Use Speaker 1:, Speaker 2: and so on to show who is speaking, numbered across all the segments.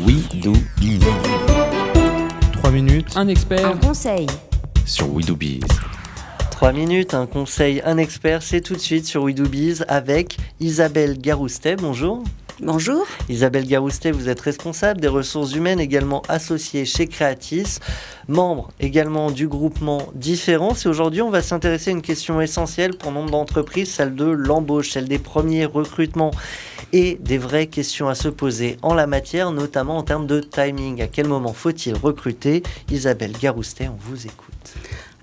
Speaker 1: We Do Biz.
Speaker 2: 3 minutes.
Speaker 3: Un expert.
Speaker 4: Un conseil.
Speaker 1: Sur We Do Biz.
Speaker 5: 3 minutes, un conseil, un expert, c'est tout de suite sur We Do Biz avec Isabelle Garoustet. Bonjour.
Speaker 4: Bonjour.
Speaker 5: Isabelle Garoustet, vous êtes responsable des ressources humaines, également associée chez Creatis, membre également du groupement Différence. Et aujourd'hui, on va s'intéresser à une question essentielle pour nombre d'entreprises, celle de l'embauche, celle des premiers recrutements et des vraies questions à se poser en la matière, notamment en termes de timing. À quel moment faut-il recruter? Isabelle Garoustet, on vous écoute.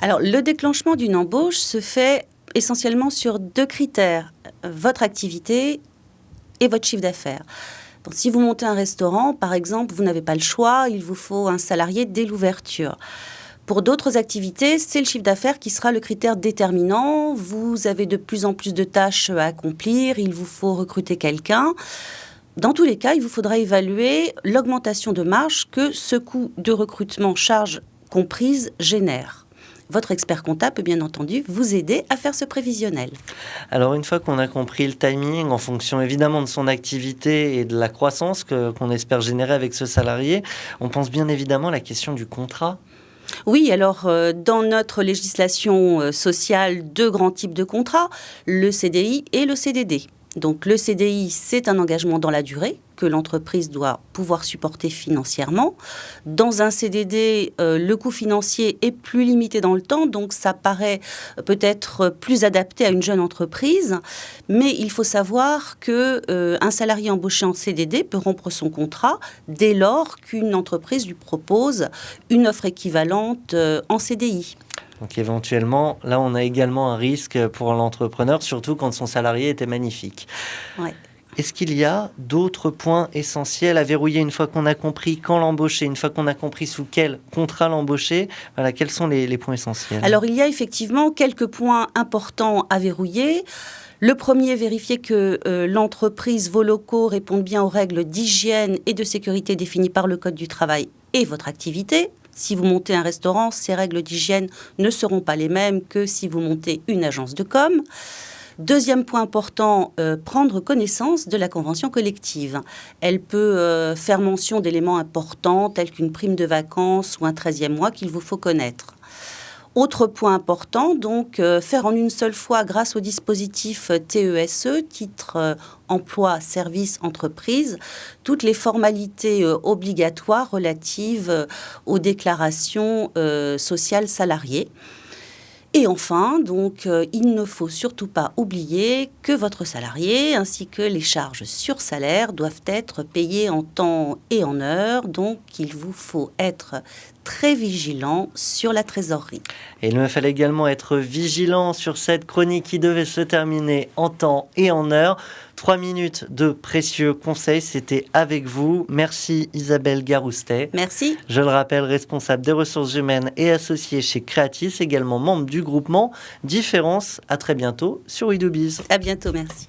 Speaker 4: Alors, le déclenchement d'une embauche se fait essentiellement sur 2 critères. Votre activité et votre chiffre d'affaires. Donc, si vous montez un restaurant, par exemple, vous n'avez pas le choix, il vous faut un salarié dès l'ouverture. Pour d'autres activités, c'est le chiffre d'affaires qui sera le critère déterminant. Vous avez de plus en plus de tâches à accomplir, il vous faut recruter quelqu'un. Dans tous les cas, il vous faudra évaluer l'augmentation de marge que ce coût de recrutement, charge comprise, génère. Votre expert comptable peut bien entendu vous aider à faire ce prévisionnel.
Speaker 5: Alors une fois qu'on a compris le timing en fonction évidemment de son activité et de la croissance qu'on espère générer avec ce salarié, on pense bien évidemment à la question du contrat.
Speaker 4: Oui, alors dans notre législation sociale, 2 grands types de contrats, le CDI et le CDD. Donc le CDI, c'est un engagement dans la durée que l'entreprise doit pouvoir supporter financièrement. Dans un CDD, le coût financier est plus limité dans le temps, donc ça paraît peut-être plus adapté à une jeune entreprise. Mais il faut savoir qu'un salarié embauché en CDD peut rompre son contrat dès lors qu'une entreprise lui propose une offre équivalente en CDI.
Speaker 5: Donc éventuellement, là on a également un risque pour l'entrepreneur, surtout quand son salarié était magnifique.
Speaker 4: Ouais.
Speaker 5: Est-ce qu'il y a d'autres points essentiels à verrouiller une fois qu'on a compris quand l'embaucher, une fois qu'on a compris sous quel contrat l'embaucher? Voilà, quels sont les points essentiels?
Speaker 4: Alors il y a effectivement quelques points importants à verrouiller. Le premier, vérifier que l'entreprise, vos locaux répondent bien aux règles d'hygiène et de sécurité définies par le Code du travail et votre activité. Si vous montez un restaurant, ces règles d'hygiène ne seront pas les mêmes que si vous montez une agence de com. Deuxième point important, prendre connaissance de la convention collective. Elle peut faire mention d'éléments importants tels qu'une prime de vacances ou un 13e mois qu'il vous faut connaître. Autre point important, donc, faire en une seule fois grâce au dispositif TESE, titre emploi, service, entreprise, toutes les formalités obligatoires relatives aux déclarations sociales salariées. Et enfin, donc, il ne faut surtout pas oublier que votre salarié ainsi que les charges sur salaire doivent être payées en temps et en heure. Donc, il vous faut être très vigilant sur la trésorerie.
Speaker 5: Et il me fallait également être vigilant sur cette chronique qui devait se terminer en temps et en heure. 3 minutes de précieux conseils, c'était avec vous. Merci Isabelle Garoustet.
Speaker 4: Merci.
Speaker 5: Je le rappelle, responsable des ressources humaines et associée chez Creatis, également membre du groupement Différence. À très bientôt sur We Do Biz.
Speaker 4: À bientôt, merci.